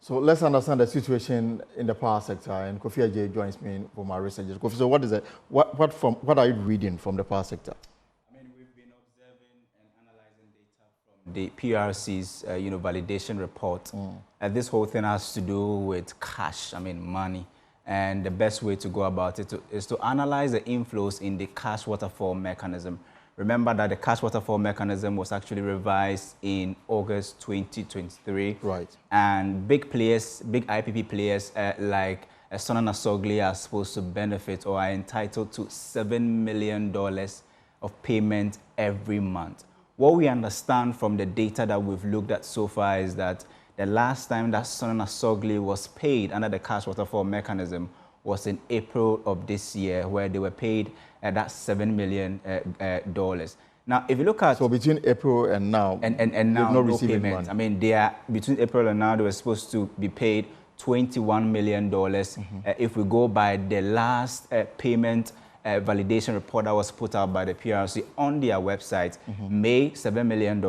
So let's understand the situation in the power sector, and Kofi Ajay joins me for my research. Kofi, so what are you reading from the power sector? I mean, we've been observing and analyzing data from the PRC's validation report. And this whole thing has to do with cash, I mean money. And the best way to go about it is to analyze the inflows in the cash waterfall mechanism. Remember that the cash waterfall mechanism was actually revised in August 2023. Right. And big players, big IPP players like Sunon Asogli are supposed to benefit or are entitled to $7 million of payment every month. What we understand from the data that we've looked at so far is that the last time that Sunon Asogli was paid under the cash waterfall mechanism was in April of this year, where they were paid that $7 million. Now, if you look at... So between April and now, now no payment. money. I mean, they are, between April and now, they were supposed to be paid $21 million. If we go by the last payment validation report that was put out by the PRC on their website, May, $7 million,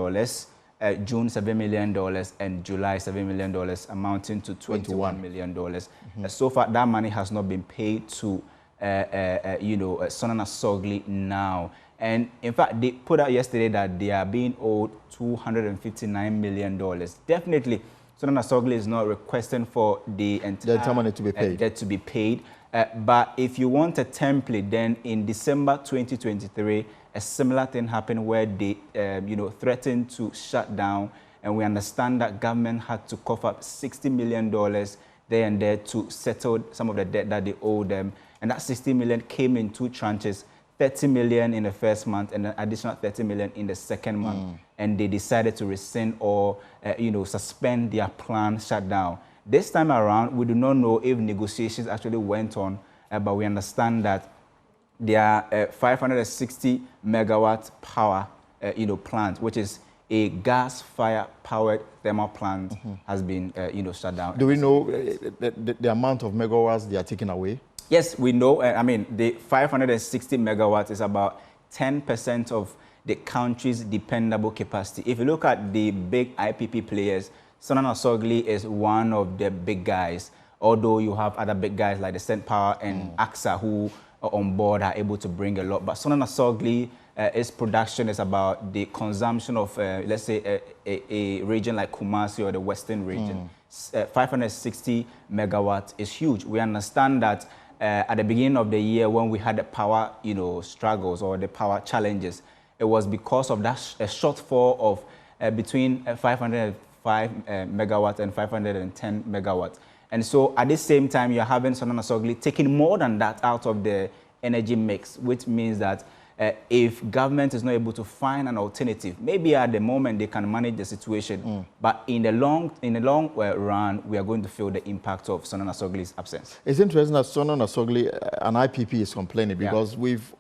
June, $7 million, and July, $7 million, amounting to $21 million. So far, that money has not been paid to, Sunon Asogli now. And in fact, they put out yesterday that they are being owed $259 million. Definitely, Sunon Asogli is not requesting for the entire money to be paid. Debt to be paid. But if you want a template, then in December 2023, a similar thing happened where they, threatened to shut down, and we understand that government had to cough up $60 million there and there to settle some of the debt that they owe them, and that $60 million came in two tranches, $30 million in the first month and an additional $30 million in the second month, and they decided to rescind or suspend their planned shutdown. This time around, we do not know if negotiations actually went on, but we understand that their 560 megawatt power, plant, which is a gas-fire-powered thermal plant, has been, shut down. Do we know the amount of megawatts they are taking away? Yes, we know. I mean, the 560 megawatts is about 10% of the country's dependable capacity. If you look at the big IPP players, Sunon Asogli is one of the big guys, although you have other big guys like the Cent Power and AXA who are on board are able to bring a lot. But Sunon Asogli, its production is about the consumption of, let's say, a region like Kumasi or the Western region. 560 megawatts is huge. We understand that at the beginning of the year when we had the power, struggles or the power challenges, it was because of that shortfall of between 505 megawatts and 510 megawatts. And so at the same time, you're having Sunon Asogli taking more than that out of the energy mix, which means that if government is not able to find an alternative, maybe at the moment they can manage the situation, but in the long run, we are going to feel the impact of Sunon Asogli's absence. It's interesting that Sunon Asogli, an IPP, is complaining because we've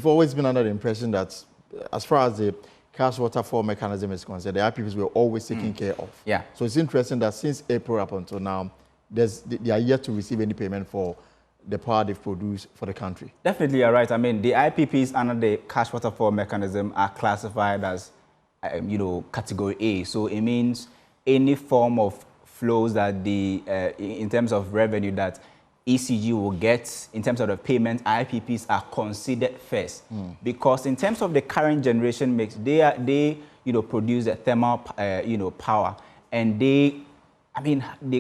always been under the impression that as far as the cash waterfall mechanism is concerned, the IPPs were always taken care of. Yeah. So it's interesting that since April up until now, they are yet to receive any payment for the power they've produced for the country. Definitely, you're right. I mean, the IPPs under the cash waterfall mechanism are classified as, category A. So it means any form of flows that in terms of revenue that ECG will get in terms of the payment, IPPs are considered first. Because in terms of the current generation mix, they produce the thermal, power, and they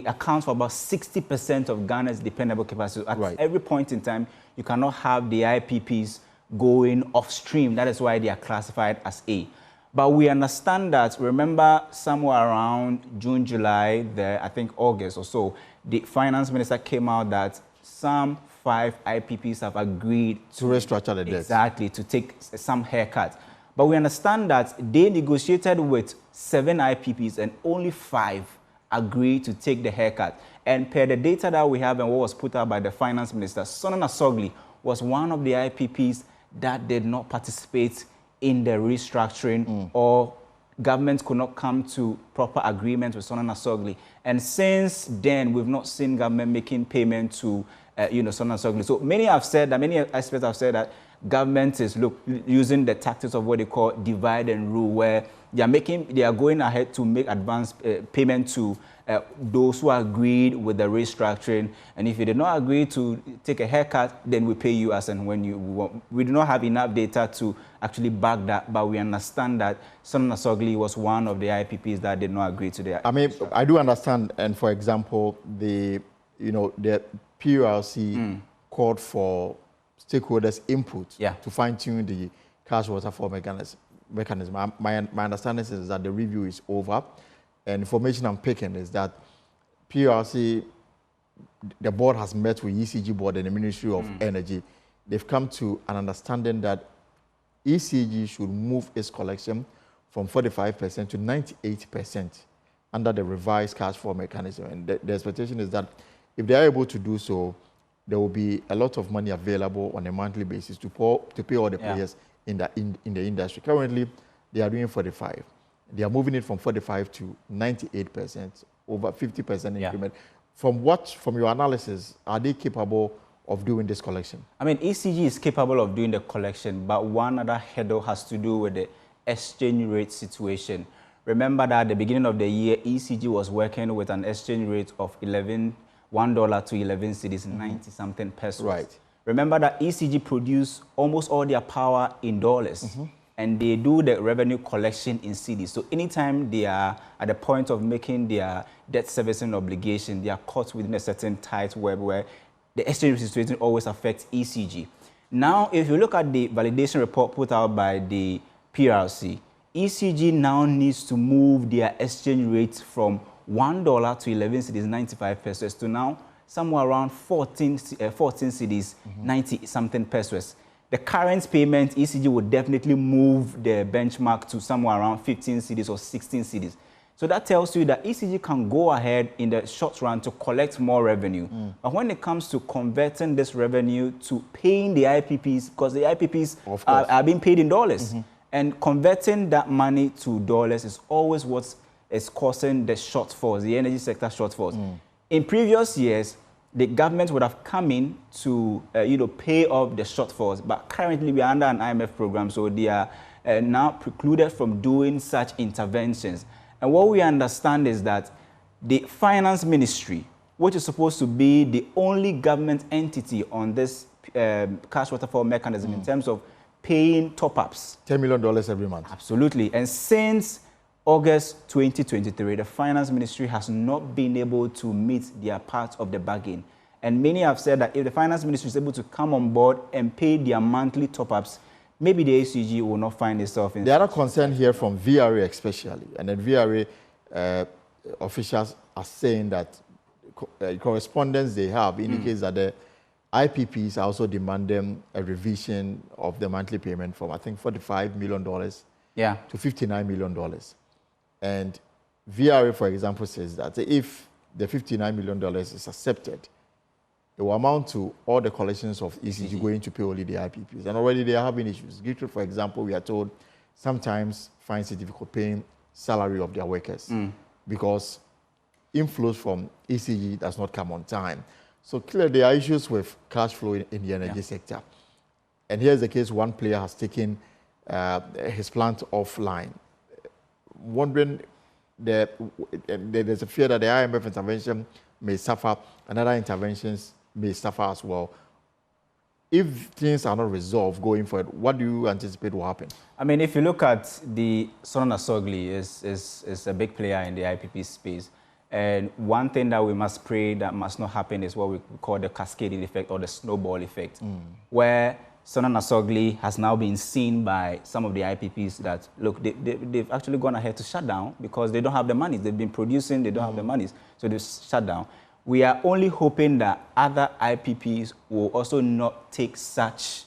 account for about 60% of Ghana's dependable capacity. At every point in time, you cannot have the IPPs going off stream. That is why they are classified as A. But we understand that, remember, somewhere around June, July, I think August or so, the finance minister came out that some 5 IPPs have agreed to restructure the debt. Exactly, to take some haircut. But we understand that they negotiated with 7 IPPs and only 5 agreed to take the haircut. And per the data that we have and what was put out by the finance minister, Sunon Asogli was one of the IPPs that did not participate in the restructuring or government could not come to proper agreement with Sunon Asogli. And since then, we've not seen government making payment to, Sunon Asogli. So many experts have said that government is using the tactics of what they call divide and rule, where they are going ahead to make advance payment to those who agreed with the restructuring. And if you did not agree to take a haircut, then we pay you as and when you want. We do not have enough data to actually back that, but we understand that Sunon Asogli was one of the IPPs that did not agree to that. I mean, I do understand, and for example, the PURC called for stakeholders' input to fine-tune the cash waterfall mechanism. My understanding is that the review is over, and information I'm picking is that PURC, the board has met with ECG board and the Ministry of Energy. They've come to an understanding that ECG should move its collection from 45% to 98% under the revised cash flow mechanism. And the expectation is that if they are able to do so, there will be a lot of money available on a monthly basis to pay all the players in the industry. Currently, they are doing 45. They are moving it from 45 to 98%, over 50% increment. From your analysis, are they capable of doing this collection? I mean, ECG is capable of doing the collection, but one other hurdle has to do with the exchange rate situation. Remember that at the beginning of the year, ECG was working with an exchange rate of $1 to 11 cedis, 90-something pesos. Right. Remember that ECG produce almost all their power in dollars, and they do the revenue collection in cedis. So anytime they are at the point of making their debt servicing obligation, they are caught within a certain tight web where the exchange rate situation always affects ECG. Now, if you look at the validation report put out by the PRC, ECG now needs to move their exchange rate from $1 to 11 cedis, 95 pesos, to now somewhere around 14 cedis, 90-something pesos. The current payment, ECG would definitely move the benchmark to somewhere around 15 cedis or 16 cedis. So that tells you that ECG can go ahead in the short run to collect more revenue. But when it comes to converting this revenue to paying the IPPs, because the IPPs are being paid in dollars, and converting that money to dollars is always what is causing the shortfalls, the energy sector shortfalls. In previous years, the government would have come in to pay off the shortfalls, but currently we are under an IMF program, so they are now precluded from doing such interventions. And what we understand is that the finance ministry, which is supposed to be the only government entity on this cash waterfall mechanism in terms of paying top-ups. $10 million every month. Absolutely. And since August 2023, the finance ministry has not been able to meet their part of the bargain. And many have said that if the finance ministry is able to come on board and pay their monthly top-ups, maybe the ACG will not find itself in... The other concern here from VRA especially, and then VRA officials are saying that correspondence they have indicates that the IPPs are also demanding a revision of the monthly payment from, I think, $45 million to $59 million. And VRA, for example, says that if the $59 million is accepted, it will amount to all the collections of ECG going to pay only the IPPs. And already they are having issues. Gitro, for example, we are told sometimes finds it difficult paying salary of their workers because inflows from ECG does not come on time. So clearly there are issues with cash flow in the energy sector. And here's the case, one player has taken his plant offline. Wondering, there's a fear that the IMF intervention may suffer and other interventions may suffer as well. If things are not resolved going forward, what do you anticipate will happen? I mean, if you look at the Sunon Asogli is a big player in the IPP space. And one thing that we must pray that must not happen is what we call the cascading effect or the snowball effect, where Sunon Asogli has now been seen by some of the IPPs that, look, they've actually gone ahead to shut down because they don't have the money. They've been producing, they don't have the money, so they've shut down. We are only hoping that other IPPs will also not take such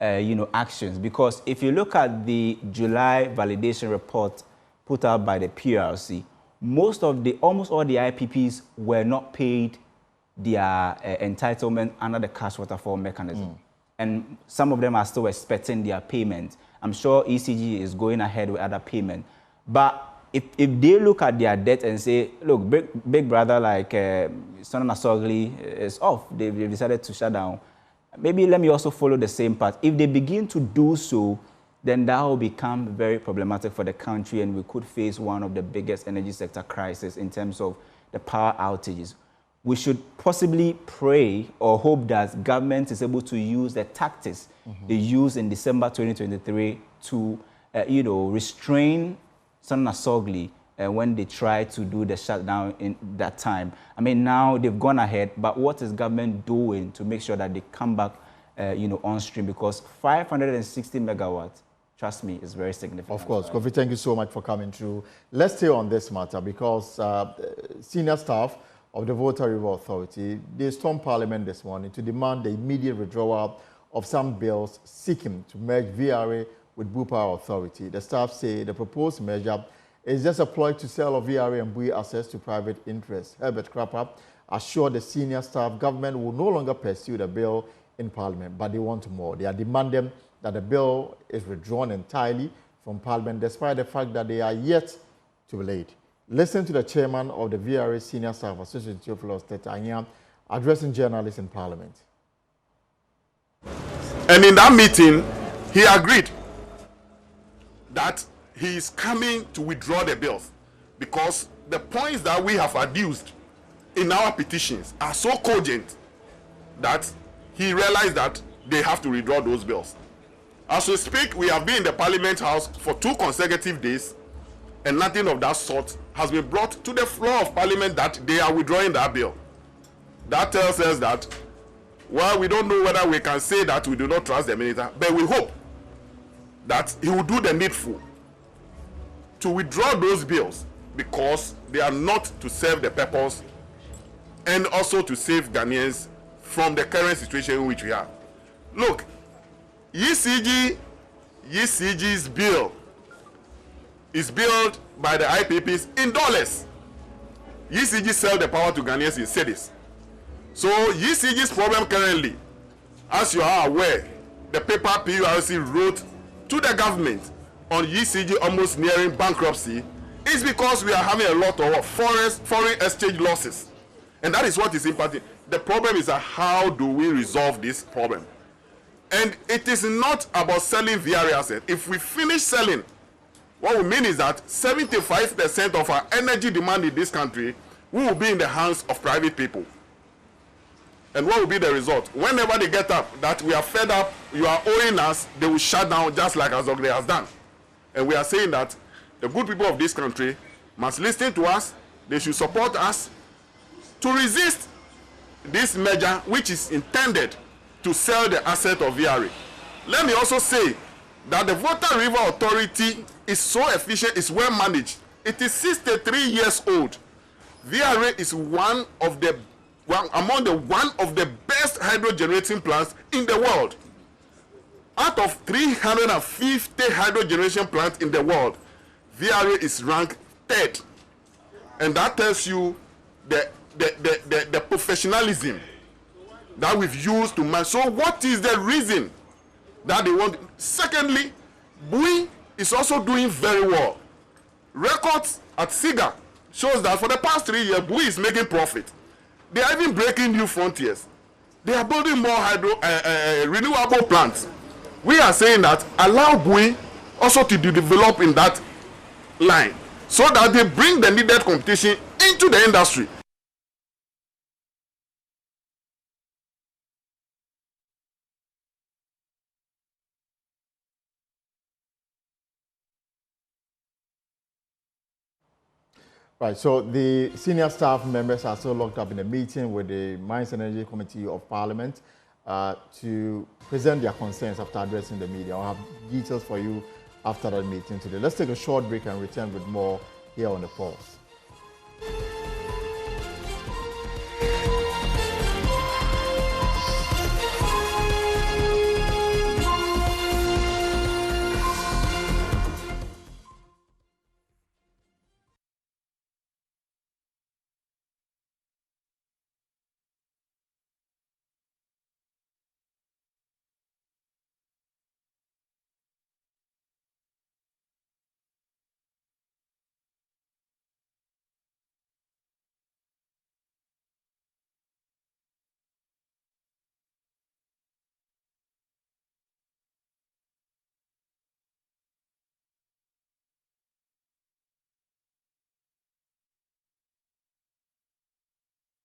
actions, because if you look at the July validation report put out by the PRC, almost all the IPPs were not paid their entitlement under the cash waterfall mechanism. And some of them are still expecting their payment. I'm sure ECG is going ahead with other payment. But if they look at their debt and say, look, big brother like Sunon Asogli is off, they've decided to shut down, maybe let me also follow the same path. If they begin to do so, then that will become very problematic for the country, and we could face one of the biggest energy sector crises in terms of the power outages. We should possibly pray or hope that government is able to use the tactics they used in December 2023 to, restrain Sunon Asogli when they tried to do the shutdown in that time. I mean, now they've gone ahead, but what is government doing to make sure that they come back, on stream? Because 560 megawatts, trust me, is very significant. Of course. Kofi, thank you so much for coming through. Let's stay on this matter because senior staff of the Volta River Authority, they stormed Parliament this morning to demand the immediate withdrawal of some bills seeking to merge VRA with Blue Power Authority. The staff say the proposed merger is just a ploy to sell of VRA and Bui assets to private interests. Herbert Krapap assured the senior staff government will no longer pursue the bill in Parliament, but they want more. They are demanding that the bill is withdrawn entirely from Parliament, despite the fact that they are yet to be late. Listen to the chairman of the VRA Senior Staff Association, Theophilus Tetanya, addressing journalists in Parliament. And in that meeting, he agreed that he is coming to withdraw the bills because the points that we have adduced in our petitions are so cogent that he realized that they have to withdraw those bills. As we speak, we have been in the Parliament House for 2 consecutive days, and nothing of that sort has been brought to the floor of Parliament that they are withdrawing that bill. That tells us that, well, we don't know whether we can say that we do not trust the minister, but we hope that he will do the needful to withdraw those bills because they are not to serve the purpose and also to save Ghanaians from the current situation in which we are. Look, ECG's bill is billed by the IPPs in dollars. ECG sell the power to Ghanaians in cedis. So ECG's problem currently, as you are aware, the paper PURC wrote to the government on ECG almost nearing bankruptcy is because we are having a lot of foreign exchange losses. And that is what is impacting. The problem is how do we resolve this problem? And it is not about selling VRA assets. If we finish selling, what we mean is that 75% of our energy demand in this country will be in the hands of private people. And what will be the result? Whenever they get up that we are fed up, you are owing us, they will shut down just like Asogli has done. And we are saying that the good people of this country must listen to us, they should support us to resist this measure which is intended to sell the asset of VRA. Let me also say that the Volta River Authority is so efficient, it's well managed. It is 63 years old. VRA is one of the best hydro generating plants in the world. Out of 350 hydro generation plants in the world, VRA is ranked 3rd. And that tells you the professionalism that we've used to manage. So what is the reason that they want? Secondly, Bui is also doing very well. Records at SIGA shows that for the past 3 years, Bui is making profit. They are even breaking new frontiers. They are building more renewable plants. We are saying that allow Bui also to develop in that line so that they bring the needed competition into the industry. Right, so the senior staff members are still locked up in a meeting with the Mines and Energy Committee of Parliament to present their concerns after addressing the media. I'll have details for you after that meeting today. Let's take a short break and return with more here on The Pulse.